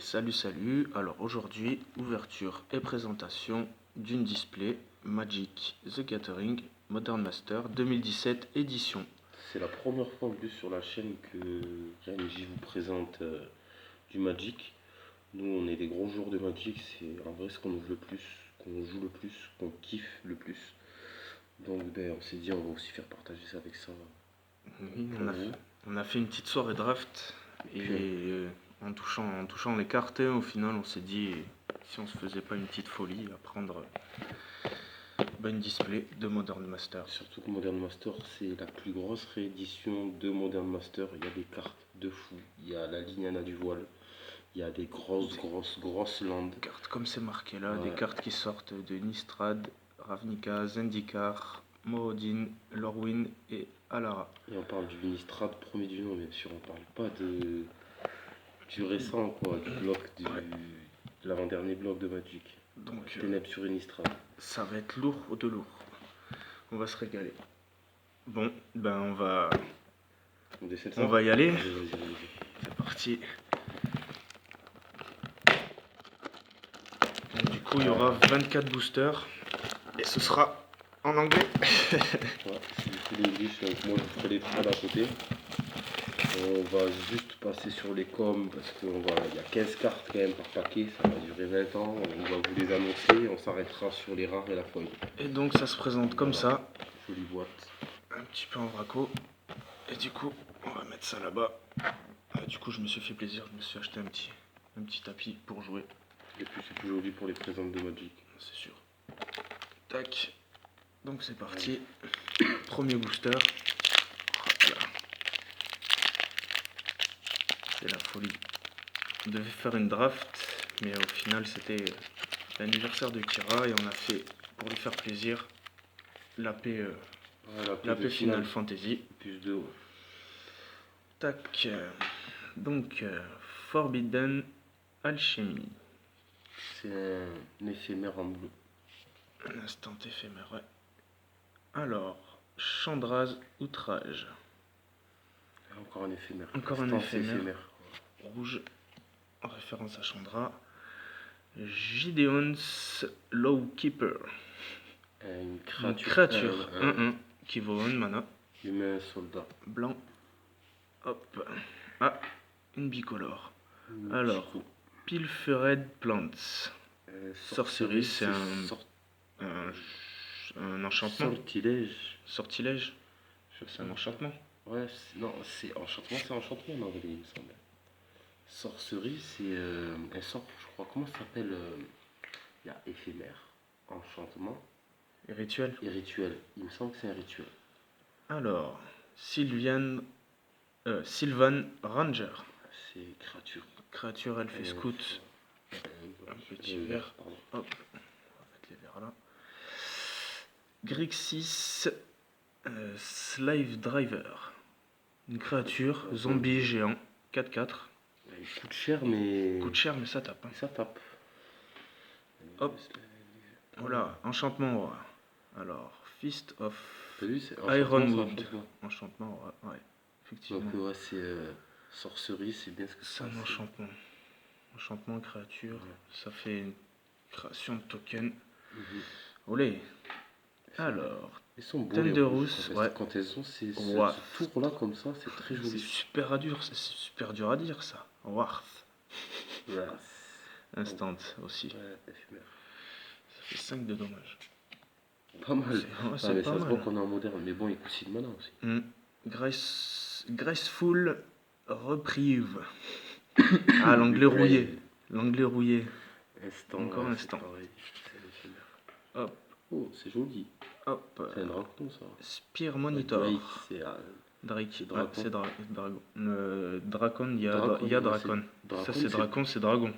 Salut, alors aujourd'hui, ouverture et présentation d'une display Magic The Gathering Modern Master 2017 édition. C'est la première fois en plus sur la chaîne que JMJ vous présente du Magic. Nous on est des gros joueurs de Magic, c'est en vrai ce qu'on ouvre le plus, qu'on joue le plus, qu'on kiffe le plus. Donc on s'est dit on va aussi faire partager ça avec ça. Oui, on a fait une petite soirée draft et en touchant les cartes, au final on s'est dit si on se faisait pas une petite folie à prendre une display de Modern Master. Surtout que Modern Master c'est la plus grosse réédition de Modern Master. Il y a des cartes de fou, il y a la Liliana du voile, il y a des grosses landes. Cartes comme c'est marqué là, Ouais. des cartes qui sortent de Nistrad, Ravnica, Zendikar, Moradin, Lorwyn et Alara. Et on parle du Innistrad premier du nom, bien sûr, on parle pas du récent, quoi, du bloc de l'avant-dernier bloc de Magic. Donc Ténèbres sur Innistrad. ça va être lourd ou de lourd. On va se régaler. Bon, on va y aller. Vas-y. C'est parti. Donc, du coup, il y aura 24 boosters et ce sera en anglais. Ouais, c'est l'English, donc moi je ferai les trades à côté. On va juste passer sur les coms parce qu'il y a 15 cartes quand même par paquet, ça va durer 20 ans. On va vous les annoncer, on s'arrêtera sur les rares et la foil. Et donc ça se présente comme ça. Jolie boîte. Un petit peu en vraco. Et du coup, on va mettre ça là-bas. Du coup, je me suis fait plaisir, je me suis acheté un petit tapis pour jouer. Et puis c'est plus joli pour les présentes de Magic. C'est sûr. Tac. Donc c'est parti. Premier booster. Voilà. C'est la folie. On devait faire une draft, mais au final c'était l'anniversaire de Kira et on a fait, pour lui faire plaisir, l'AP Final Fantasy. Plus 2. Ouais. Tac. Donc Forbidden Alchemy. C'est un éphémère en bleu. Un instant éphémère, ouais. Alors, Chandraz Outrage. Encore un éphémère. Encore un éphémère. Rouge, en référence à Chandra. Gideon's Lawkeeper. Une créature 1-1 qui vaut 1 mana. Humain soldat. Blanc. Hop. Ah, une bicolore. Alors, Pilfered Plants. Sorcerie, c'est un enchantement. Sortilège. C'est un enchantement. Ouais, c'est enchantement en anglais, il me semble. Sorcerie, c'est un sort, je crois. Comment ça s'appelle il y a éphémère, enchantement. Et rituel. Il me semble que c'est un rituel. Alors, Sylvan Ranger. C'est créature. Créature, elle fait scout. Un petit verre. Hop, on va mettre les verres là. Grixis Slave Driver. Une créature, zombie géant, 4-4. Il coûte cher, mais ça tape. Ça tape. Hop. Voilà, enchantement roi. Alors, Fist of Ironwood. Enchantement roi, ouais, effectivement. Donc, ouais, c'est sorcerie, c'est bien ce que c'est. Un enchantement. Enchantement, créature. Ouais. Ça fait une création de token. Olé. Alors, ils sont beaux, Thunderous, ouais. Quand elles ont ce tour là comme ça, c'est très joli. C'est super dur à dire ça. Warth. Instant aussi. Ouais, éphémère. Ça fait 5 de dommages. Pas mal. C'est ça se voit qu'on est en moderne, mais bon, il coûte 6 de mana aussi. Graceful Reprieve. Ah, l'anglais rouillé. Encore instant. Hop. Oh, c'est joli. Hop. C'est un dragon, ça. Spear Monitor. Drake, c'est dragon. Dracon, il y a Dracon. Ça, c'est Dracon, c'est dragon.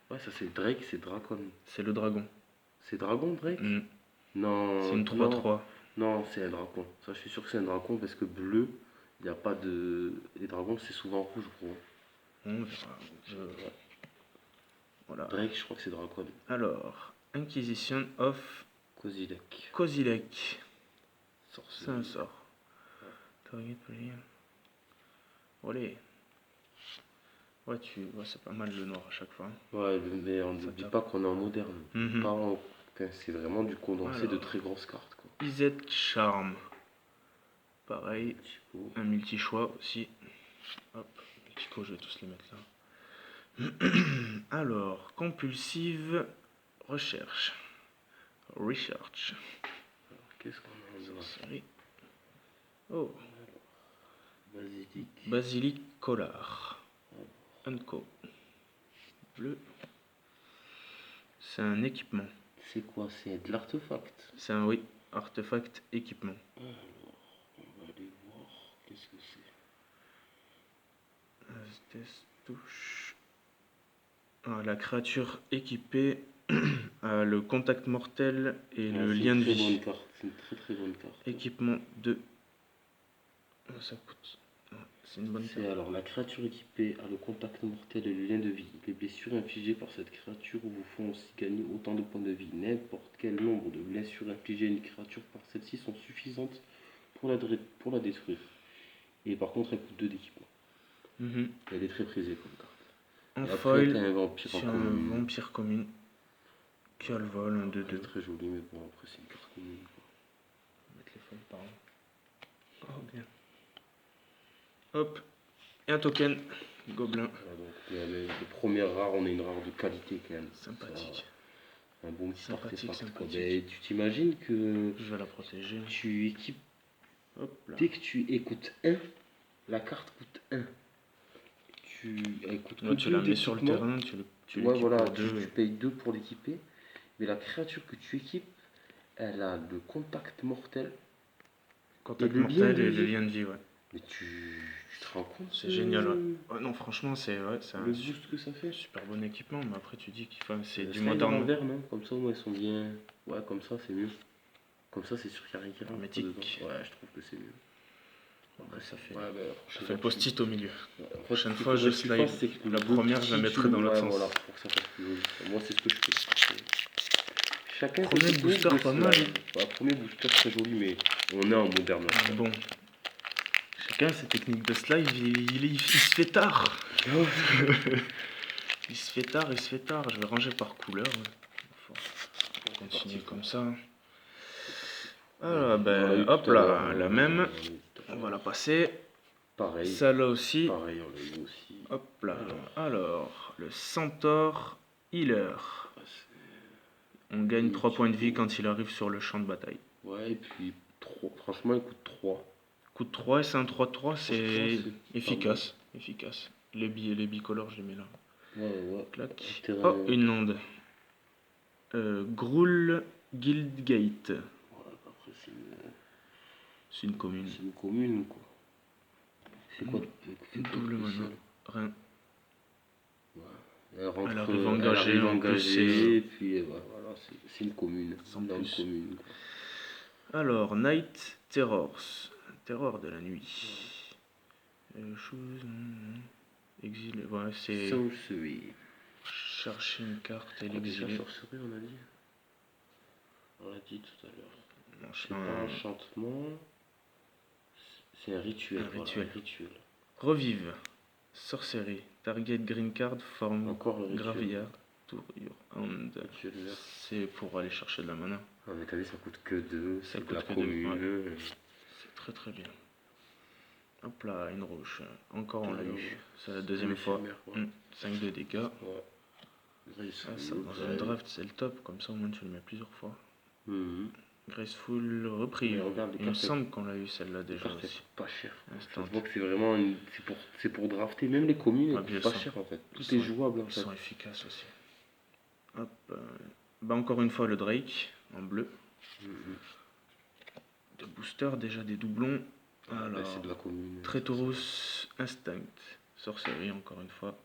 Ouais, ça, c'est Drake, c'est Dracon. C'est le dragon. C'est dragon, Drake Non. C'est une 3-3. Non, c'est un dragon. Ça, je suis sûr que c'est un dragon parce que bleu, il n'y a pas de. Les dragons, c'est souvent rouge, gros. On verra. Voilà. Drake, je crois que c'est Dracon. Alors, Inquisition of Kozilek. C'est un sort. Olé. Ouais, c'est pas mal le noir à chaque fois. Ouais, mais on Ça n'oublie tape. pas qu'on est en moderne. Mhm. Pas en- Enfin, c'est vraiment du condensé de Alors. très grosses cartes, quoi. IZ Charm. Pareil. Multico. Un multi-choix aussi. Hop, multico, je vais tous les mettre là. Alors, compulsive recherche. Research. Alors, qu'est-ce qu'on a en noir? Sorcerie. Oh, Basilic. Basilic Collar. Unco. Bleu. C'est un équipement. C'est quoi? C'est de l'artefact. C'est un, oui, artefact équipement. Alors, on va aller voir. Qu'est-ce que c'est? Test touche. Ah, la créature équipée a le contact mortel et le lien de C'est une très vie. bonne carte. C'est une très très bonne carte. Équipement 2. Ça coûte. C'est une bonne C'est carte. alors la créature équipée a le contact mortel et le lien de vie. Les blessures infligées par cette créature vous font aussi gagner autant de points de vie. N'importe quel nombre de blessures infligées à une créature par celle-ci sont suffisantes pour la détruire. Et par contre, elle coûte 2 d'équipement. Mhm. Elle est très prisée comme carte. En Et après, foil, t'as un vampire en c'est un commune. vampire commune qui a le vol, un Elle est 2-2. très jolie, mais bon, après, c'est une carte commune, quoi. Mettre les foils par là. Oh, bien. Hop. Et un token. Gobelin. Voilà, donc, le premier rare, on a une rare de qualité quand même. Sympathique. Un bon petit Sympathique, artefact, quoi. sympathique. Ben, tu t'imagines que Je vais la protéger. tu équipes. Hop là. Dès que tu écoutes 1, la carte coûte 1. Elle coûte Là, que tu 2 la mets sur le d'équipement. terrain, tu Ouais, l'équipes voilà, pour 2. tu payes 2 pour l'équiper. Mais la créature que tu équipes, elle a le contact mortel. Contact et le lien mortel de et le vie. lien de vie, ouais. Mais tu te rends compte? C'est génial, ouais. Ouais, non, franchement, c'est ouais, un Le boost que ça fait. super bon équipement, mais après, tu dis qu'il faut. C'est du Slide moderne. en vert, non? Comme ça, au moins, ils sont bien. Ouais, comme ça, c'est mieux. Comme ça, c'est sûr qu'il n'y a rien qui rentre Hermétique. dedans. Ouais, je trouve que c'est mieux. Après, ça fait, Ouais, bah, ça fait le post-it au milieu. Ouais, en fait, Prochaine ce qu'il fois, je faudrait que tu slide. fasses, c'est que La le première, je la petit, mettrai tu- dans l'autre ouais, sens. Voilà, pour que ça fasse plus joli. Moi, c'est ce que je fais. Chacun Premier ses techniques booster, de pas mal. slide. Ouais, premier booster, très joli, mais on est en moderne. Ah, bon. Chacun ses techniques de slide, il se fait tard. Il se fait tard. Je vais ranger par couleur. Ouais. Faut continuer comme ça. Alors, ben, hop là, la même. On va la passer. Pareil. Celle-là aussi. Pareil, on l'a eu aussi. Hop là. Alors, le Centaure Healer. On gagne 3 points de vie quand il arrive sur le champ de bataille. Ouais, et puis franchement, il coûte 3. Coûte 3 et c'est un 3-3, c'est Franchement, c'est efficace. Efficace. Les bicolores, je les mets là. Ouais. Clac. Terrain- Oh, une lande. Groul Guildgate. Ouais, après, C'est une commune. c'est une commune, quoi. C'est quoi Une double mana. Rien. Elle rentre, Elle arrive engagée, en plus, et puis voilà, c'est une commune. Sans Dans une plus. commune, quoi. Alors, Night Terrors. Terreur de la nuit. Chose. Exilé. Ouais, c'est. Sorcery. Chercher une carte et Déjà, l'exiler. sorcery, on a dit. On l'a dit tout à l'heure. Non, C'est pas un enchantement. C'est un rituel. Un voilà, rituel. un rituel. Revive. Sorcery. Target green card forme Encore le rituel. Graveyard to your hand. Rituel vert. C'est pour aller chercher de la mana. Ah, mais t'as vu, ça coûte que 2. Ça C'est de coûte la que deux, commune. C'est très très bien. Hop là, une roche. Encore on l'a Alors, eu. C'est la deuxième fois. éphémère, ouais. 5 de dégâts. Ouais. Ah, ça, dans un draft, c'est le top. Comme ça, au moins, tu le mets plusieurs fois. Mhm. Graceful repris. Mais regarde, les Il me cartes, semble qu'on l'a eu celle-là déjà cartes, elles aussi. coûtent pas cher. Instant. Ça se voit que c'est vraiment c'est pour drafter. Même les communes, Ouais, elles puis coûtent pas elles sont- cher en fait. Tout elles est sont- jouable en Ils fait. sont efficaces aussi. Hop. Bah encore une fois le Drake en bleu. Mhm. Des boosters, déjà des doublons. Là, Alors, c'est de la commune. Traitorous Instinct. Sorcerie encore une fois.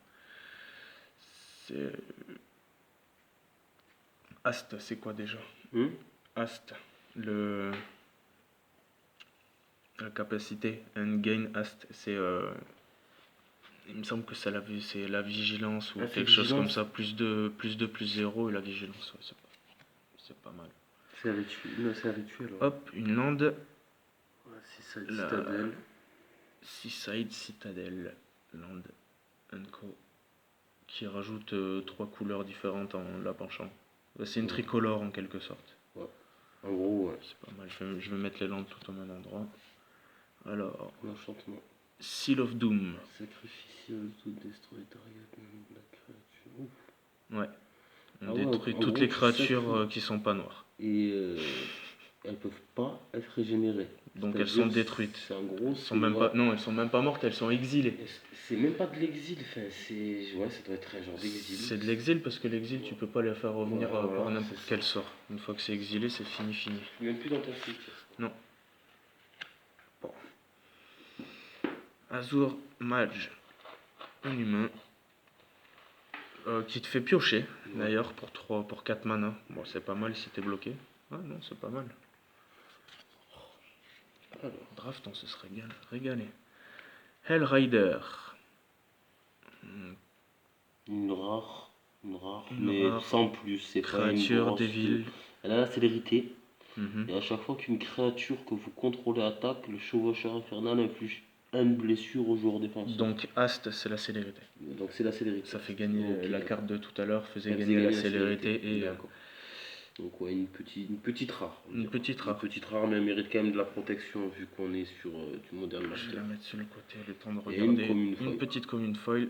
C'est. Ast, c'est quoi déjà? Hmm. Ast. La capacité. And gain Ast. C'est. Il me semble que c'est la vigilance ou Ah, c'est quelque chose comme vigilance. ça. Plus 0 et la vigilance. Ouais, c'est pas mal. C'est un rituel. Non, c'est un rituel. Ouais. Hop, une lande. Ouais, c'est ça, La- citadelle. Seaside Citadel. Land. Unco. qui rajoute 3 couleurs différentes en la penchant. C'est une tricolore en quelque sorte. Ouais. En gros, ouais. C'est pas mal. Je vais mettre les lampes tout au même endroit. Alors, L'enchantement. Seal of Doom. Sacrificial to destroy target de la créature. Ouf. Ouais. On Ah ouais, détruit en toutes gros, les tu créatures qui sont pas noires. Et elles peuvent pas être régénérées. Donc elles C'est-à-dire, sont détruites. C'est en gros, Elles sont même pas, non, elles sont même pas mortes, elles sont exilées. c'est même pas de l'exil, enfin, ouais, ça doit être un genre d'exil. C'est de l'exil parce que l'exil, tu peux pas les faire revenir Voilà, par c'est n'importe ça. quel sort. Une fois que c'est exilé, c'est fini. Même plus dans ton site. Non. Bon. Azur Mage, un humain qui te fait piocher d'ailleurs pour 4 mana. Bon, c'est pas mal si t'es bloqué. Ah non, c'est pas mal. Alors, draft, on se serait régalé. Hellrider. Une rare, Une mais rare sans plus. C'est pas une créature grosse. des villes. Elle a la célérité. Mhm. Et à chaque fois qu'une créature que vous contrôlez attaque, le chevaucheur infernal inflige une blessure au joueur défenseur. Donc Ast, c'est la célérité. Donc c'est la célérité. Ça fait gagner Ok, la d'accord. carte de tout à l'heure, faisait Elle gagner faisait la célérité et D'accord. Donc ouais, une petite rare. on va une dire. petite rare. Une petite rare, mais elle mérite quand même de la protection vu qu'on est sur du moderne Je vais master. la mettre sur le côté, le temps de Et regarder. une commune foil. Petite commune foil.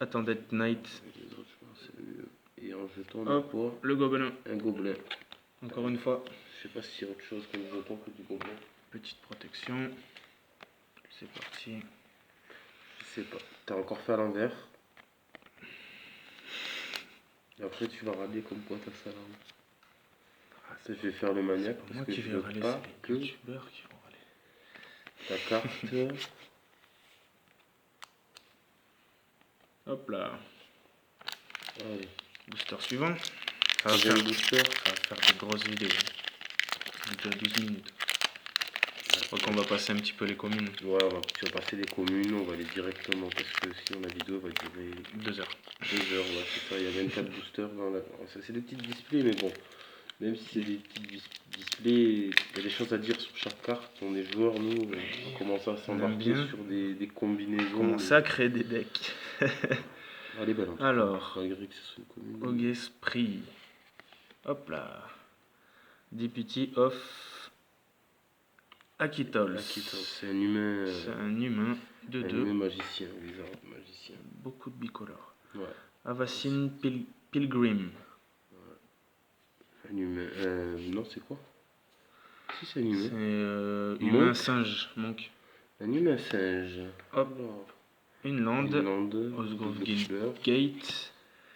Attendez, Knight. Les autres, je pense, c'est mieux. Et en jeton, on a Hop, quoi? le gobelin. Un gobelin. Encore une fois, Je sais pas s'il y a autre chose comme jeton que du gobelin. petite protection. C'est parti. Je sais pas. T'as encore fait à l'envers. Et après, tu vas râler comme quoi t'as ça là. Ça, je vais faire le maniaque C'est pas parce moi que qui je vais veux râler, pas c'est les que youtubeurs qui vont râler. ta carte. Hop là. Allez. Booster suivant. Ça va, Troisième faire, booster. ça va faire de grosses vidéos. Déjà 12 minutes. Je crois qu'on va passer un petit peu les communes. Ouais, tu vas passer les communes, on va aller directement parce que sinon la vidéo va durer 2 heures. 2 heures. Ouais, c'est ça. Il y a 24 boosters dans la. Ça, c'est des petits displays, mais bon. Même si c'est des petits displays, il y a des choses à dire sur chaque carte. On est joueurs, nous, on commence à s'embarquer bien. sur des combinaisons. Commencer à créer des decks. Elle est belle en tout Alors, cas, malgré que ce soit une commune. Ogesprit. Hop là. Deputy of Akitols. Akitos, c'est un humain. C'est un humain de un 2. humain magicien, wizard magicien. Beaucoup de bicolores. Ouais. Avacyn Pilgrim. Un humain. Non, c'est quoi? Si, c'est un humain. C'est humain Monk. singe. Monk. Un humain singe. Hop. Alors, Une lande. une lande. Osgrove double Guild couleur. Gate.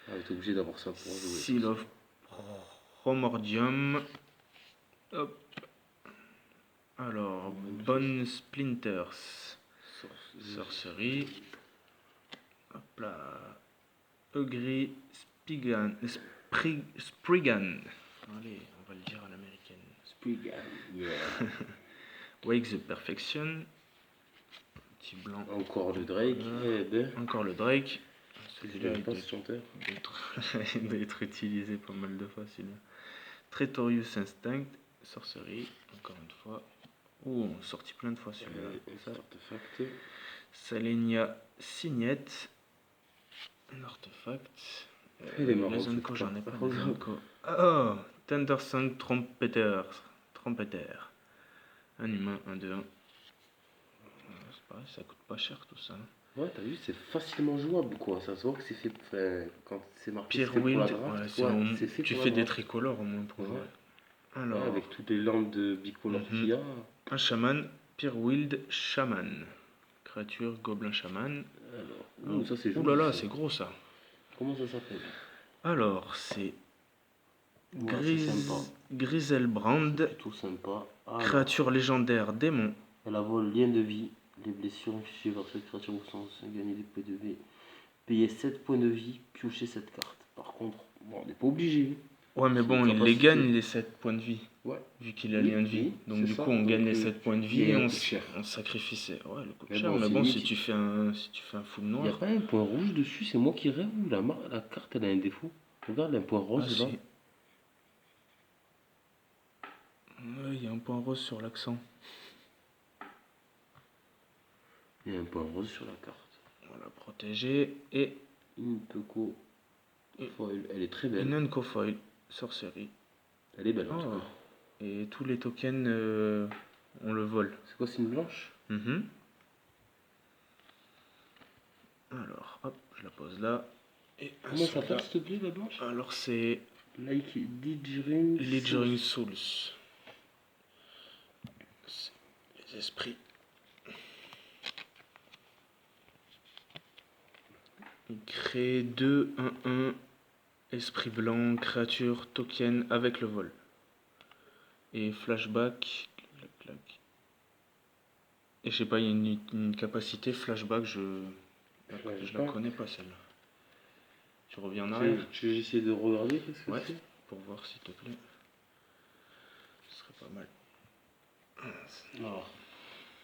Ah, t'es obligé d'avoir ça pour jouer. Seal of Promordium. Hop. Alors, Bone Splinters. Sorcery. Hop là. Ugly Spriggan. Allez, on va le dire à l'américaine. Spriggan, yeah. Wake the Perfection. Petit blanc. Encore le Drake. Encore le Drake. Celui-là, il passe chanteur. Il doit être utilisé pas mal de fois celui-là. Tretorious Instinct. Sorcery. Encore une fois. Oh, on a sorti plein de fois celui-là. Artefact. Salenia Signette. Un artefact. Il est marrant, les cette Unco, j'en ai carte. pas. Les Unco. Oh, Thundersong Trompeter. Un humain, un 2-1. C'est pareil, ça coûte pas cher tout ça. Ouais, t'as vu, c'est facilement jouable quoi. Ça se voit que c'est fait. Enfin, quand c'est marqué Pierre c'est pour la Wild, draft, c'est fait tu fais des tricolores au moins pour jouer. Alors, avec toutes les lampes de bicolore qu'il y a. Un chaman, Pierre Wild Shaman. Créature, gobelin chaman. Alors, ça c'est joli. Ouh là là, c'est gros ça. Comment ça s'appelle? Alors, c'est sympa. Griselbrand. Plutôt sympa. Créature légendaire, démon. Elle a vol lien de vie. Les blessures infligées par cette créature vous sont gagner des points de vie. Payez 7 points de vie, piochez cette carte. Par contre, bon, on n'est pas obligé. Ouais, mais bon, il les gagne les 7 points de vie. Ouais. Vu qu'il a lien de vie. Donc du coup, on gagne les 7 points de vie et on sacrifie. Ouais, le coûte cher. Mais bon, si tu fais un full noir. Il n'y a pas un point rouge dessus, c'est moi qui rêve ou la carte elle a un défaut? Regarde, un point rose là. Ouais, il y a un point rose sur l'accent. Il y a un point rose sur la carte. Voilà, protégé. Et Impeko Et- Foil. Elle est très belle. Inunco Foil, sorcerie. Elle est belle en tout Oh. cas. Et tous les tokens, on le vole. C'est quoi, c'est une blanche? Mhm. Alors, hop, je la pose là. Et Comment ça celui-là. s'appelle s'il te plaît la blanche? Alors c'est Like Lidgering. Lidgering Souls. C'est les esprits. Il crée 2-1-1 esprit blanc, créature, token avec le vol. Et flashback. Clac, clac. Et je sais pas, il y a une capacité flashback, je la connais pas celle-là. Tu reviens en arrière Tu veux essayer de regarder qu'est-ce que Ouais. c'est? Pour voir s'il te plaît. Ce serait pas mal. Alors,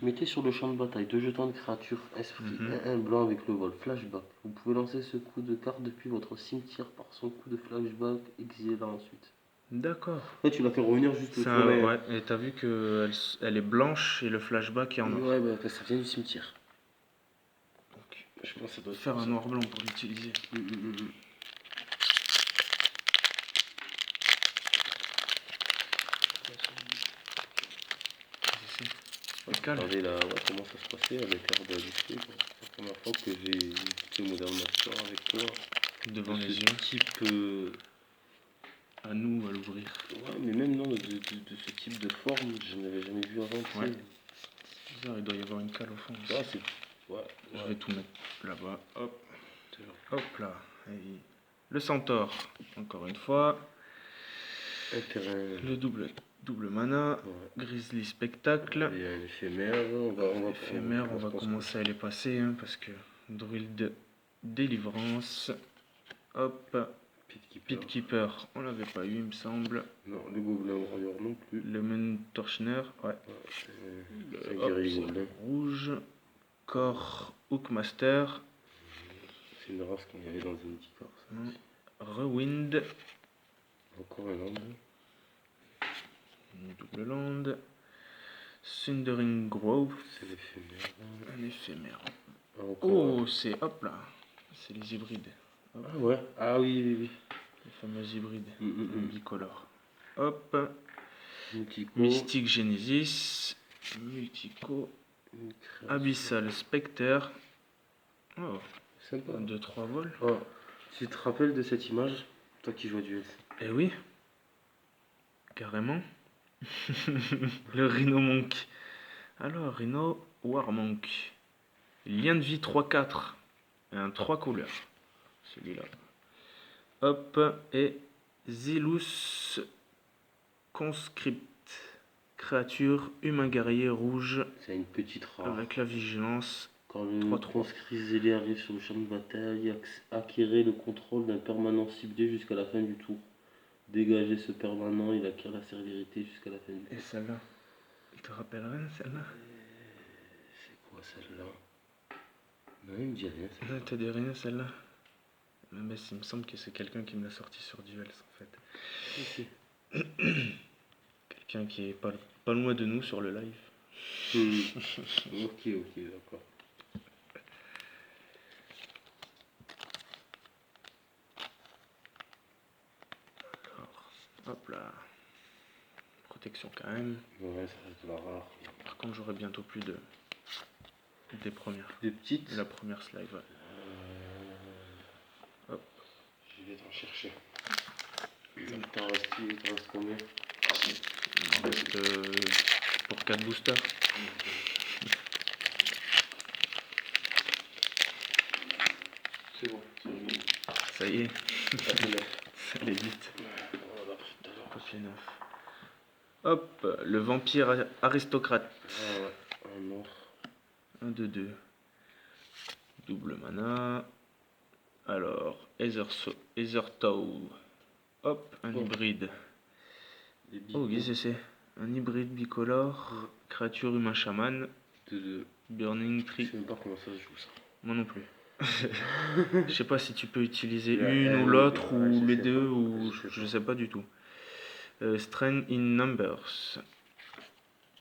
mettez sur le champ de bataille 2 jetons de créature esprit, Mhm. 1 blanc avec le vol. Flashback. Vous pouvez lancer ce coup de carte depuis votre cimetière par son coup de flashback, exilez-la ensuite. D'accord. En fait, tu la fais revenir juste C'est sur un- les... ouais, et t'as vu qu'elle elle est blanche et le flashback est en or. Ouais, bah, ça vient du cimetière. Donc, Je pense que ça doit être faire pour un ça. noir blanc pour l'utiliser. Regardez là, ouais, comment ça se passait avec l'herbe à lycée, quoi. C'est la première fois que j'ai écouté Modern Master avec toi. Devant De les ce yeux. type... À nous à l'ouvrir. Ouais, mais même non, de ce type de forme, je n'avais jamais vu avant. Tu Ouais. sais. C'est bizarre, il doit y avoir une cale au fond. Ici. Ah, c'est... Ouais, Je ouais. vais tout mettre là-bas. Hop. C'est vrai. Hop là. Et le centaure. Encore une fois. Un terrain. Le double mana. Ouais. Grizzly spectacle. Il y a un éphémère. Éphémère, on va commencer à les passer hein, parce que druide délivrance. Hop. Pit Keeper, on l'avait pas eu, il me semble. Non, le gobelin warrior non plus. Le Moon Torchner, ouais. C'est un Hop, guerrier c'est gobelin. rouge. Core Hookmaster. C'est une race qu'on avait dans Zendikar. Rewind. Encore un land. Une double land. Thundering Grove. C'est l'éphémère. Un éphémère. Encore Oh, c'est hop là. C'est les hybrides. Hop. Ah ouais. Ah oui, oui, oui. Les fameux hybrides. Mm. Bicolores. Hop. Multico. Mystic Genesis. Multico. Abyssal Spectre. Oh, Sympa. 2-3 vols. Oh, tu te rappelles de cette image, toi qui joues à Duel? Eh oui. Carrément. Le Rhino Monk. Alors, Rhino Warmonk. Lien de vie 3-4. Et un 3 couleurs. Celui-là. Hop. Et Zilus Conscript. Créature humain guerrier rouge. C'est une petite rare. Avec la vigilance. Quand le 3-3. conscrit zélé arrive sur le champ de bataille, acquérez le contrôle d'un permanent ciblé jusqu'à la fin du tour. Dégagez ce permanent, il acquiert la sévérité jusqu'à la fin du tour. Et celle-là, il te rappelle rien celle-là? C'est quoi celle-là? Non, il me dit rien. Non, t'as dit rien celle-là? Mais il me semble que c'est quelqu'un qui me l'a sorti sur Duels en fait. Ok. Quelqu'un qui est pas loin de nous sur le live. Ok, d'accord. Alors, hop là. Protection quand même. Ouais, ça reste de la rare. Par contre, j'aurai bientôt plus des premières. Des petites. La première slide, ouais. Hop. Je vais t'en chercher. Il t'en reste combien? Il me reste pour 4 boosters. C'est bon, c'est réglé. Ça y est, Ça fait 9. ça allait vite. On l'a pris tout à l'heure. Papier neuf. Hop, le vampire aristocrate. Ah ouais, un noir. 1, 2, 2. Double mana. Alors, Ethertow. Hop, un hybride. Oh, qu'est-ce que c'est? Un hybride bicolore. Créature humain chaman. Burning Je Tree. sais même pas comment ça se joue ça. Moi non plus. Je sais pas si tu peux utiliser Yeah, une ou l'autre ouais, ou je les sais deux pas. ou Je je sais sais pas du tout. Strain in Numbers.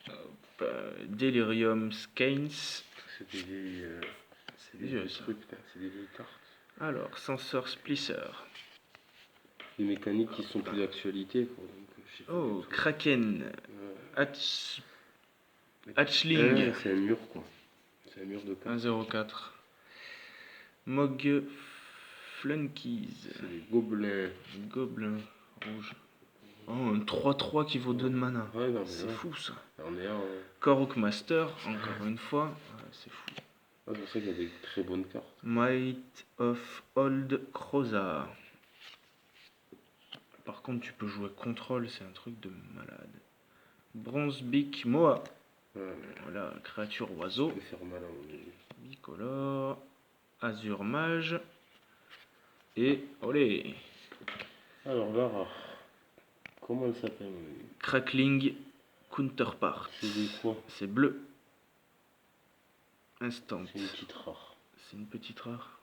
Hop, Delirium Skeins. C'est des vieilles. C'est vieux ça. Trucs, c'est des vieilles cartes. Alors, Sensor Splisser. Les mécaniques qui sont plus d'actualité, quoi. Donc, je sais pas Oh, du tout. Kraken. Hatchling. Ouais, c'est un mur, quoi. C'est un mur de cartes. 1,04. Mog Flunkies. C'est des gobelins. Gobelin rouge. Oh, un 3-3 qui vaut 2 de mana. Ouais, non, mais C'est ouais. fou ça. On est un. Korok Master, encore une fois. Ouais, c'est fou. Ah, c'est pour ça qu'il y a des très bonnes cartes. Might of Old Croza. Par contre, tu peux jouer contrôle, c'est un truc de malade. Bronzebeak Moa. Ouais, Voilà, créature oiseau. ça peut faire mal à mon avis. Bicolore. Azur Mage. Et olé. Alors là, comment elle s'appelle? Crackling Counterpart. C'est des quoi? C'est bleu. Instant. C'est une petite rare. C'est une petite rare.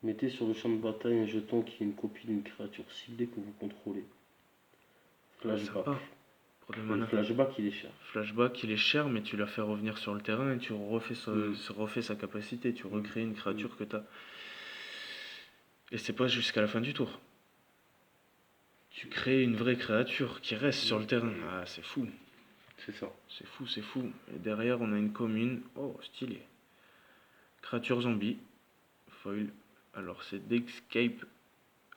Mettez sur le champ de bataille un jeton qui est une copie d'une créature ciblée que vous contrôlez. Flashback. Sympa. Pour des Le mana. flashback, il est cher. Flashback, il est cher, mais tu la fais revenir sur le terrain et tu refais sa capacité. Tu recrées une créature que tu as. Et c'est pas jusqu'à la fin du tour. Tu crées une vraie créature qui reste sur le terrain. Ah, c'est fou. C'est ça. C'est fou, c'est fou. Et derrière, on a une commune. Oh, stylé. Créature zombie. Foil. Alors, c'est Drakescape.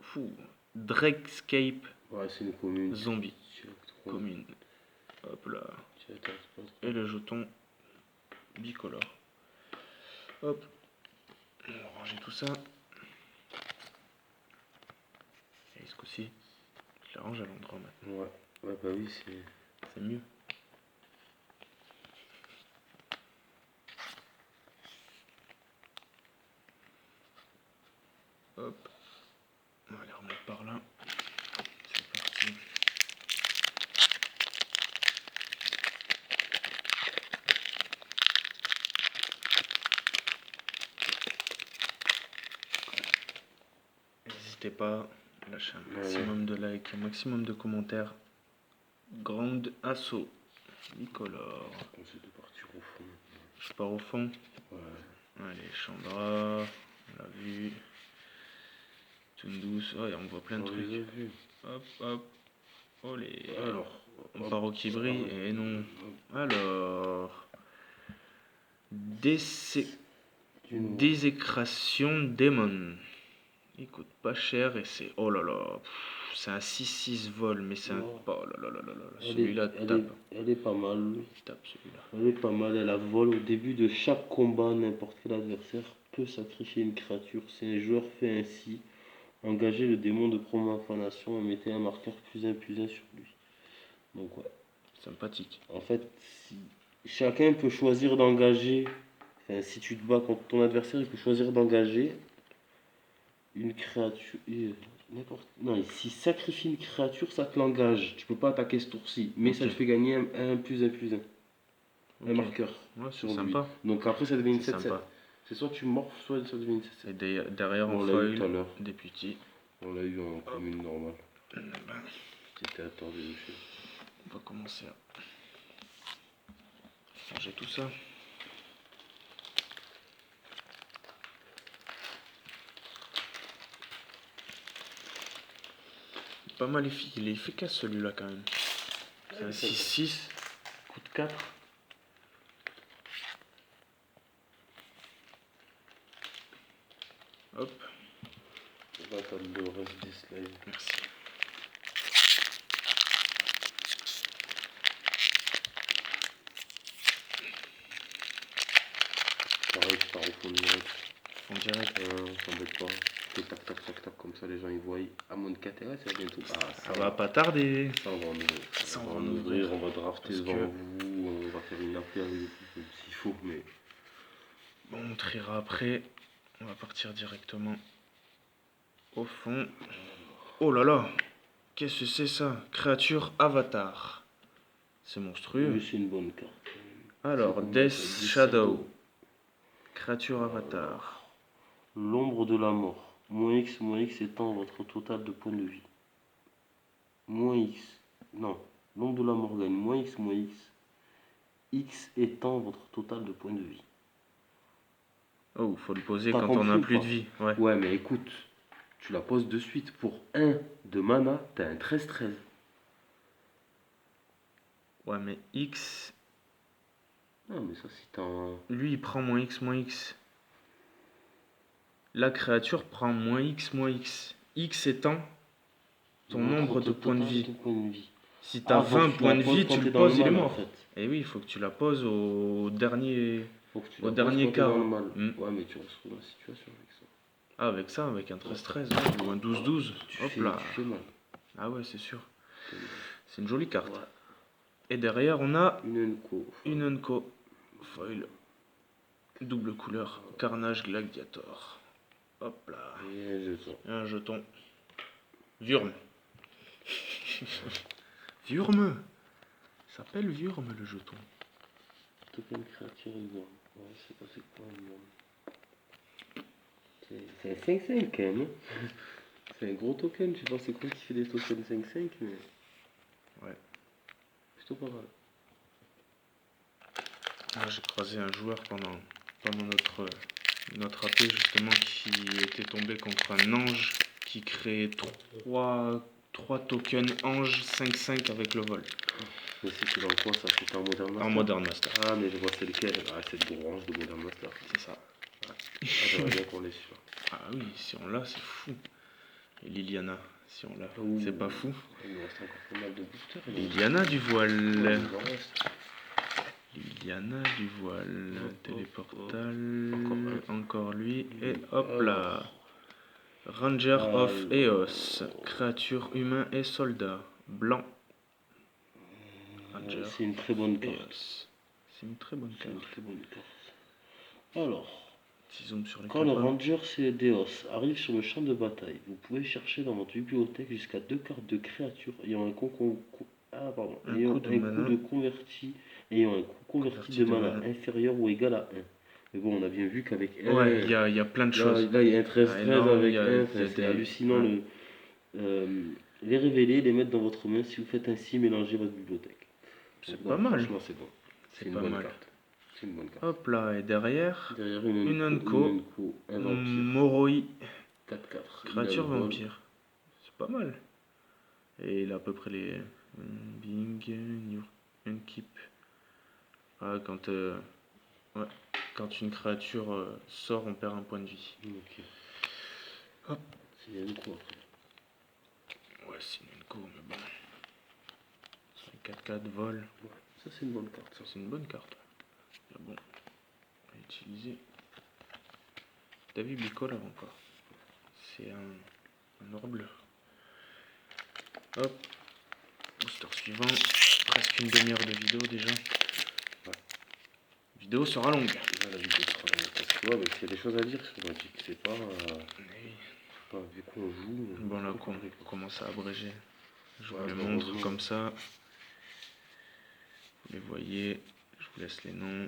Fou. Drakescape Ouais, c'est une commune. zombie. Tu vas trop- Commune. Hop là. tu vas t'arrêter pas trop. Et le jeton bicolore. Hop. On va ranger tout ça. Et ce coup-ci, je la range à l'endroit maintenant. Ouais. Ouais, bah oui, c'est. C'est mieux. Hop. On va les remettre par là. C'est parti. N'hésitez pas à lâcher un maximum de likes, un maximum de commentaires. Grande assaut. Bicolore. On essaie de partir au fond. Je pars au fond. Ouais. Allez, Chandra. On l'a vu. Toon douce. Oh, et on voit plein de On les trucs. a vus. Hop, hop. Olé. Alors. On part au Kibri. Et non. Alors. Désécration démon. Il coûte pas cher et c'est. Oh là là. C'est un 6-6 vol, mais c'est un. Oh là là là là là. Celui-là tape. Elle est pas mal. Il tape celui-là. Elle est pas mal. Elle a vol au début de chaque combat. N'importe quel adversaire peut sacrifier une créature. Si un joueur fait ainsi, engagez le démon de profanation et mettez un marqueur +1/+1 sur lui. Donc ouais. Sympathique. En fait, chacun peut choisir d'engager. Enfin, si tu te bats contre ton adversaire, il peut choisir d'engager une créature. Non, s'il sacrifie une créature, ça te l'engage. Tu peux pas attaquer ce tour-ci. Mais ça te fait gagner un +1/+1. Un marqueur. Ouais, sur c'est lui. sympa. Donc après, ça devient une C'est 7-7. sympa. C'est soit tu morphes, soit ça devient une 7-7. Et derrière, On on l'a eu tout à foil l'heure. des petits. On l'a eu en commune normale. Ben, C'était à tort de toucher. on va commencer à changer tout ça. Pas mal il est efficace celui-là quand même. C'est un 6-6, coûte 4. Hop, On va attendre le reste des slides. merci. Pareil, je pars au fond direct. On dirait T'embête pas. Fais tac tac tac tac comme ça les gens ils voient. À mon 4 c'est bientôt. ça va pas tarder. Ça on va en ouvrir. Ça, On va en ouvrir, on va drafter Parce devant que- vous, on va faire une affaire s'il faut, mais. Bon, on triera après. On va partir directement au fond. Oh là là, qu'est-ce que c'est ça? Créature avatar. C'est monstrueux. Oui, c'est une bonne carte. Alors, C'est comme Death ça, Shadow. Créature avatar. L'ombre de la mort. -X étant votre total de points de vie. -X. Non. L'ombre de la mort gagne -X. X étant votre total de points de vie. Oh, faut le poser T'as quand on compris a ou plus pas? de vie. Ouais. Ouais, mais écoute, tu la poses de suite. Pour 1 de mana, t'as un 13-13. Ouais, mais X. Non, mais ça, si t'as un. Lui, il prend moins X, moins X. La créature prend moins X, moins X. X étant ton nombre de points de vie. Ton point de vie. Si t'as Faut que 20 tu la points de poses vie, quand tu le t'es dans le poses, il est mal, en mort. fait. Et oui, il faut que tu la poses au dernier, Faut que tu au la poses dernier quand t'es dans quart. le mal. Hmm. Ouais, mais tu retrouves la situation avec ça. Ah, avec ça, avec un 13-13 ouais, ou un 12-12. Hop là. Tu fais mal. Ah ouais, c'est sûr. T'es mal. C'est une jolie carte. Ouais. Et derrière, on a Une Unco. une Unco. Foil. Double couleur. Carnage Gladiator. Hop là. Et un jeton. Un jeton. Wurm. Wurm. Ça s'appelle Wurm le jeton. Token créature et Wurm. Ouais, je sais pas c'est quoi un Wurm. C'est un 5-5 quand même. Hein. C'est un gros token. Je sais pas c'est quoi qui fait des tokens 5-5, mais. Ouais. Plutôt pas mal. Moi, j'ai croisé un joueur pendant notre AP justement qui était tombé contre un ange qui créait 3 tokens ange 5-5 avec le vol. Mais c'était dans quoi ça? C'était en Modern Master? En Modern Master. Ah, mais je vois c'est lequel? Ah, c'est le gros ange de Modern Master. C'est ça. Ah, j'aimerais bien qu'on l'ait celui-là. Ah oui, si on l'a, c'est fou. Et Liliana, si on l'a, Ouh. c'est pas fou. Il nous reste encore pas mal de boosters. Liliana du voile. Il nous en reste. Liliana du voile. Hop, Téléportal. hop. Encore lui. Et hop là. Ranger of Eos. Créature humain et soldat. Blanc. Ranger C'est une très bonne carte. Eos. C'est une très bonne C'est une carte. très bonne carte. Alors, Petit zoom sur les quand le copains. Ranger Deos arrive sur le champ de bataille, vous pouvez chercher dans votre bibliothèque jusqu'à 2 cartes de créatures ayant un coup de converti, ayant un coût converti de mana inférieur ou égal à 1. Mais bon, on a bien vu qu'avec 1. Ouais, il y a plein de choses. Là, il y a un 13-13 avec 1. C'est des... hallucinant. Ouais. Les révéler, les mettre dans votre main. Si vous faites ainsi, mélangez votre bibliothèque. C'est pas mal. Franchement, c'est bon. C'est une pas bonne mal. carte. C'est une bonne carte. Hop là, et derrière, une Unco, un vampire. Moroi, 4-4. créature vampire. C'est pas mal. Et il a à peu près les Bing, Unkip. Ah, quand une créature sort, on perd un point de vie. Ok. Hop. C'est une Unco après. Ouais, c'est une Unco, mais bon. C'est 4-4 vol. Ouais, ça c'est une bonne carte. Ça. C'est une bonne carte. Mais bon, à utiliser. T'as vu Bicol avant quoi? C'est un or bleu. Hop. Booster suivant. Presque une demi-heure de vidéo déjà. Ouais. La vidéo sera longue. La vidéo sera longue. Parce que ouais, mais il y a des choses à dire sur Magic. C'est pas. Vu qu'on joue. Bon là, on commence à abréger. Je vous les bah, montre comme ça. Vous les voyez. Je vous laisse les noms.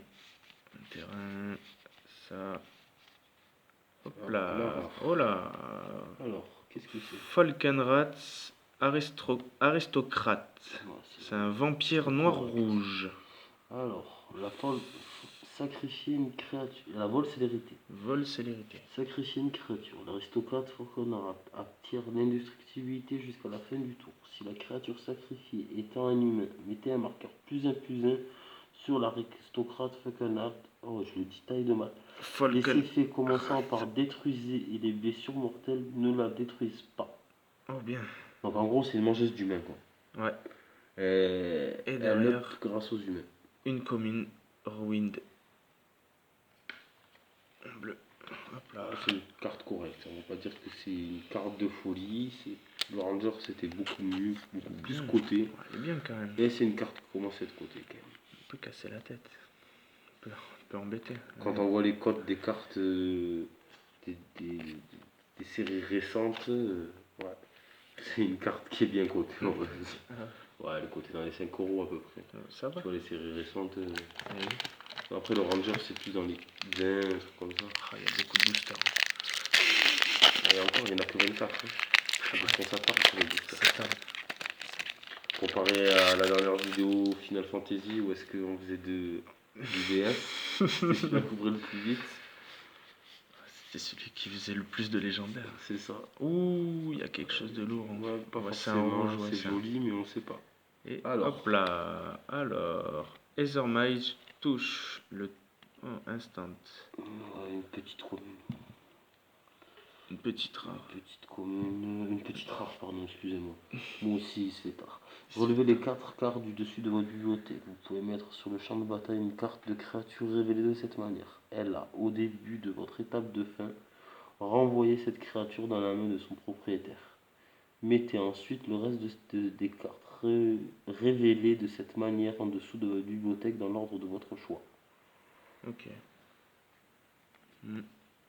Un terrain. Ça. Hop là. Oh là. Alors, qu'est-ce que c'est? Falkenrats aristocrate. Ouais, c'est un vampire noir-rouge. Alors, la folle. Sacrifier une créature. La vol célérité. Vol célérité. Sacrifier une créature. L'aristocrate Falkenrat attire l'indestructibilité jusqu'à la fin du tour. Si la créature sacrifiée étant un humain, mettez un marqueur +1/+1 sur l'aristocrate Falkenrat. Oh, je le dis taille de mal. Les effets commençant par détruisez et les blessures mortelles ne la détruisent pas. Oh bien. Donc en gros, c'est une mangeuse d'humains quoi. Ouais. Et derrière, grâce aux humains. Une commune ruined. Bleu. Hop là. C'est une carte correcte. On va pas dire que c'est une carte de folie. Le Ranger c'était beaucoup mieux, beaucoup plus coté. Ouais, il est bien quand même. Et c'est une carte qui commence à être cotée quand même. On peut casser la tête. On peut embêter. Quand on voit les cotes des cartes des séries récentes, ouais. C'est une carte qui est bien cotée. Ouais, elle est cotée dans les 5 € à peu près. Ça va. Tu vois les séries récentes. Après le Ranger c'est plus dans les 20, comme ça. Il y a beaucoup de boosters. Et encore, il n'y en a que 24. Ça part sur les boosters. Comparé à la dernière vidéo Final Fantasy où est-ce qu'on faisait du DS, c'est celui qui couvrait le plus vite. C'était celui qui faisait le plus de légendaires. C'est ça. Ouh, il y a quelque chose de lourd. Ouais, pas Ouais, c'est un forcément, rouge, ouais, c'est c'est un- joli, mais on sait pas. Et Alors. hop là. Alors, Ethermage touche le instant. Une petite commune. Une petite rare. Une petite rare, pardon, excusez-moi. Moi aussi, c'est tard. Relevez les 4 cartes du dessus de votre bibliothèque. Vous pouvez mettre sur le champ de bataille une carte de créature révélée de cette manière. Elle a, au début de votre étape de fin, renvoyé cette créature dans la main de son propriétaire. Mettez ensuite le reste des cartes révélées de cette manière en dessous de votre bibliothèque dans l'ordre de votre choix. Ok.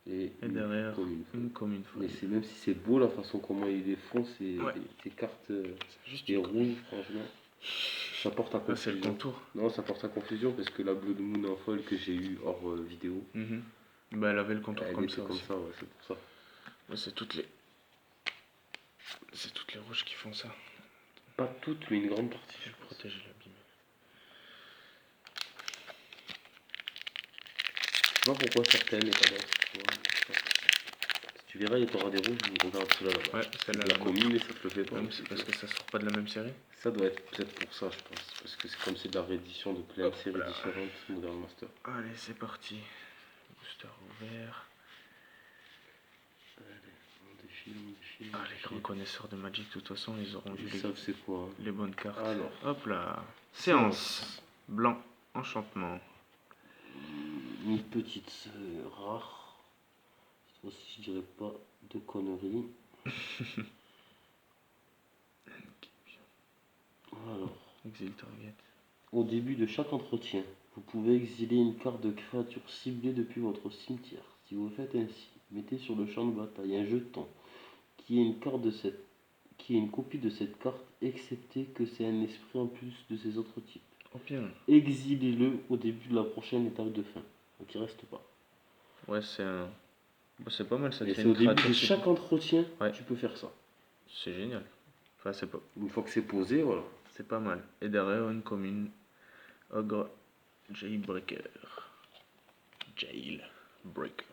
Et derrière, une commune Mais folie. c'est même si c'est beau la façon comment ils les font, ces cartes, Juste les une rouges, franchement, ça porte à Ah, c'est le confusion. contour. Non, ça porte à confusion parce que la Blood Moon en folle que j'ai eue hors vidéo, Bah, elle avait le contour elle comme était ça comme aussi. ça, ouais, c'est pour ça. Ouais, c'est toutes les rouges qui font ça. Pas toutes, mais une grande partie. Je protège l'abîme. Je sais pas pourquoi certaines et pas d'autres. Tu vois. Si tu verras, il y aura des rouges, je regarde cela là-bas. Ouais, celle-là La là-bas. commune et ça te le fait pas. Ouais, mais c'est parce que ça sort pas de la même série. Ça doit être peut-être pour ça, je pense. Parce que c'est comme c'est de la réédition de plein de séries là. différentes, Modern Master. Allez, c'est parti. Booster ouvert. Ah, les grands connaisseurs de Magic, de toute façon, ils auront vu Ils savent c'est quoi. Hein. les bonnes cartes. Alors. Hop là. Séance. Blanc. Enchantement. Une petite rare. Cette fois-ci, je dirais pas de conneries. Alors. Exile target. Au début de chaque entretien, vous pouvez exiler une carte de créature ciblée depuis votre cimetière. Si vous faites ainsi, mettez sur le champ de bataille un jeton qui est une copie de cette carte, excepté que c'est un esprit en plus de ses autres types. Oh bien. Exilez-le au début de la prochaine étape de fin. Donc il reste pas. Ouais, c'est un. Bah, c'est pas mal ça. Et c'est au début de chaque entretien, ouais. Tu peux faire ça. C'est génial. Enfin, c'est pas. Une fois que c'est posé, voilà. C'est pas mal. Et derrière, une commune. Ogre. Jailbreaker. Jailbreaker.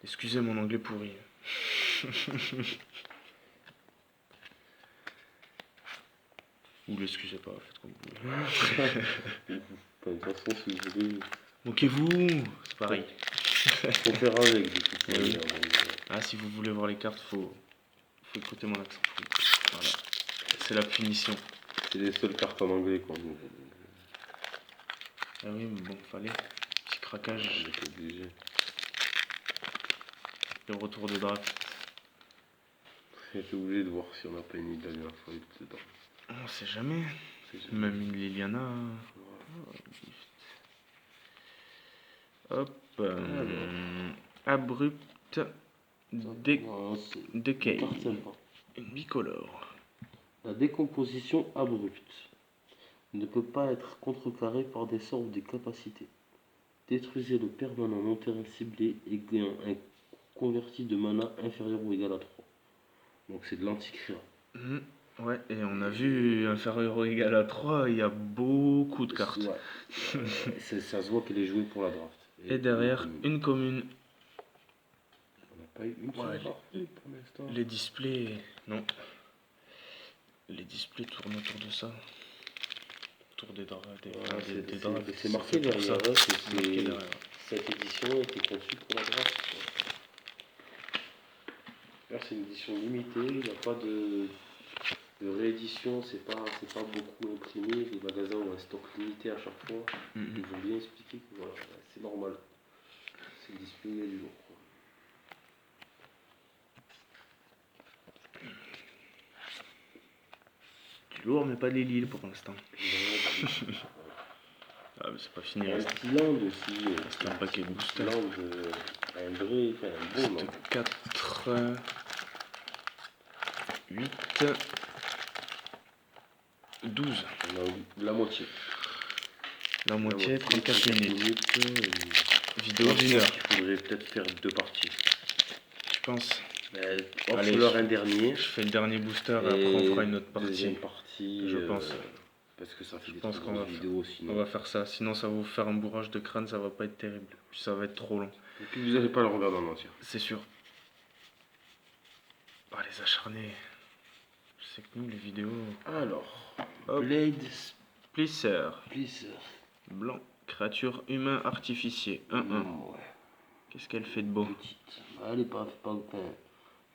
Excusez mon anglais pourri. Ou l'excusez pas, faites comme vous voulez. De toute façon, si vous voulez. Moquez-vous, c'est pareil. Faut faire avec, de toute manière. Ah, si vous voulez voir les cartes, faut écouter mon accent. Voilà. C'est la punition. C'est les seules cartes en anglais, quoi. Ah oui, mais bon, fallait. Petit craquage. On était obligé. Le retour de draft. J'étais obligé de voir si on n'a pas une idée la dernière fois dedans. On sait jamais. Même une Liliana. Hop. Abrupt. Decay. Une bicolore. La décomposition abrupte ne peut pas être contrecarrée par des sorts ou des capacités. Détruisez le permanent non terrain ciblé et gagnant un converti de mana inférieur ou égal à 3. Donc c'est de l'anti-créa. Ouais, et on a vu inférieur ou égal à 3, il y a beaucoup de cartes. Ouais. Ça se voit qu'elle est jouée pour la draft. Et derrière, une commune. On n'a pas eu une seule rare pour l'instant. Les displays, non. Les displays tournent autour de ça. Autour des draps. C'est marqué derrière. Cette édition a été conçue pour la draft. C'est une édition limitée, il n'y a pas de réédition, c'est pas beaucoup imprimé, les magasins ont un stock limité à chaque fois. Ils ont bien expliqué que voilà, c'est normal. C'est le display, il y a du lourd. Du lourd, mais pas des lils pour l'instant. Ah, mais c'est pas fini. Un petit land aussi. C'est un paquet de booster. Land, un vrai, un bon land. 4, 8, 12. On a la moitié. La moitié, 34 minutes. Vidéo d'une d'une heure. Il faudrait peut-être faire 2 parties. Je pense. Allez, un dernier. Je fais le dernier booster et après on fera une autre partie. Deuxième partie. Je pense. Parce que ça fait Je des pense trop qu'on grosses va vidéos On sinon. va faire ça, sinon ça va vous faire un bourrage de crâne, ça va pas être terrible. Puis ça va être trop long, Et puis vous n'allez pas le regarder en entier. c'est sûr. Ah, les acharnés. Je sais que nous, les vidéos. Alors, Hop. Blade Plisser, Splicer. blanc, créature humain artificier, 1-1. Ouais, Qu'est-ce qu'elle fait de beau? petite. Elle est pas, enfin,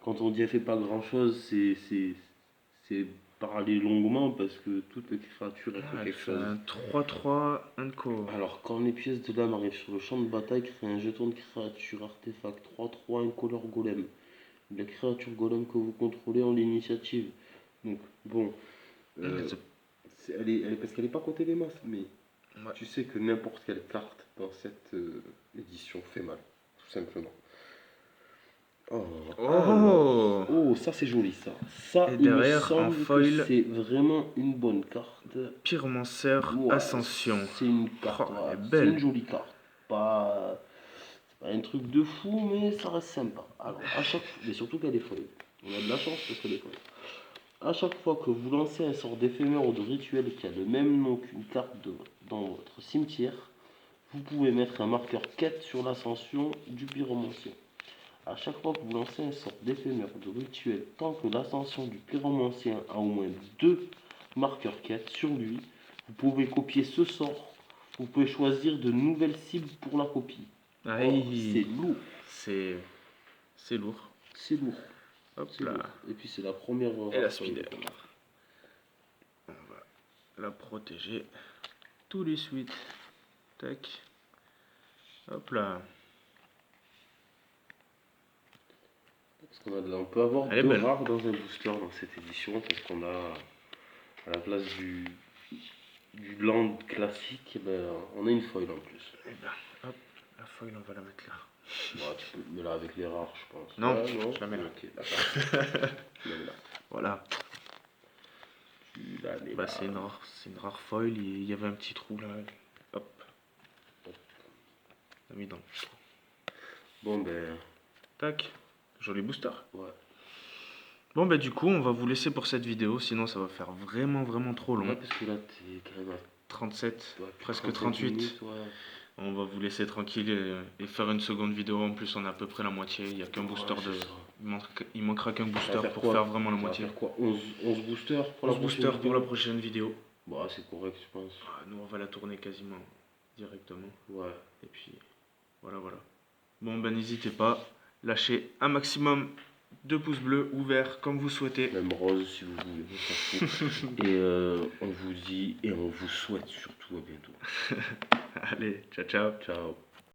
quand on dit elle fait pas grand chose, c'est parler longuement parce que toute créature elle fait Elle quelque fait chose. un 3-3, Unco. Alors, quand les pièces de l'âme arrivent sur le champ de bataille, crée un jeton de créature artefact 3-3 incolore golem. Les créatures golem que vous contrôlez ont l'initiative. Donc, bon, Let's- parce qu'elle est pas côté des masses, mais Ouais. tu sais que n'importe quelle carte dans cette édition fait mal, tout simplement. Oh, Oh. oh, ça c'est joli ça. Ça, Et il me derrière, en semble que foil, c'est vraiment une bonne carte. Pyromancer Ouais, Ascension. c'est une carte, Oh, ouais, elle est c'est belle. une jolie carte. C'est pas un truc de fou, mais ça reste sympa. Alors, à chaque fois, mais surtout qu'elle est folle. On a de la chance parce qu'elle est folle. À chaque fois que vous lancez un sort d'éphémère ou de rituel qui a le même nom qu'une carte dans votre cimetière, vous pouvez mettre un marqueur quête sur l'ascension du pyromancien. À chaque fois que vous lancez un sort d'éphémère ou de rituel, tant que l'ascension du pyromancien a au moins 2 marqueurs quête sur lui, vous pouvez copier ce sort. Vous pouvez choisir de nouvelles cibles pour la copie. Oh, c'est lourd. C'est lourd. C'est lourd. Hop C'est là. lourd. Et puis c'est la première. Et la speeder. On va la protéger tout de suite. Tac. Hop là. Parce on peut avoir Elle est 2 belle. rares dans un booster dans cette édition parce qu'on a à la place du land classique, eh ben, on a une foil en plus. Et ben, hop, la foil, on va la mettre là. Ouais, tu peux me là avec les rares, je pense. Non, Ouais, non, je la mets là. Ok, d'accord. Tu la mets là. Voilà. Tu la mets Bah, là. c'est une rare foil. Il y avait un petit trou là. Hop. On a mis dans le trou. Bon, ben, Tac. Joli booster. ouais. Bon, bah, du coup, on va vous laisser pour cette vidéo. Sinon, ça va faire vraiment, vraiment trop long. Ouais, parce que là, t'es quand même à 37, ouais, presque 35 38. minutes, ouais. On va vous laisser tranquille et faire une seconde vidéo. En plus, on a à peu près la moitié. Il n'y a qu'un booster Ouais, de. c'est ça. Il manquera qu'un Ça va booster faire pour quoi faire vraiment la Ça va moitié. faire quoi 11 boosters pour 11 la prochaine boosters pour vidéo la prochaine vidéo. Bah, c'est correct, je pense. Ah, nous, on va la tourner quasiment directement. Ouais. Et puis, voilà. Bon, ben, n'hésitez pas. Lâchez un maximum de pouces bleus ou verts, comme vous souhaitez. Même rose si vous voulez, on s'en fout. Et on vous dit et on vous souhaite surtout à bientôt. Allez, ciao, ciao. Ciao.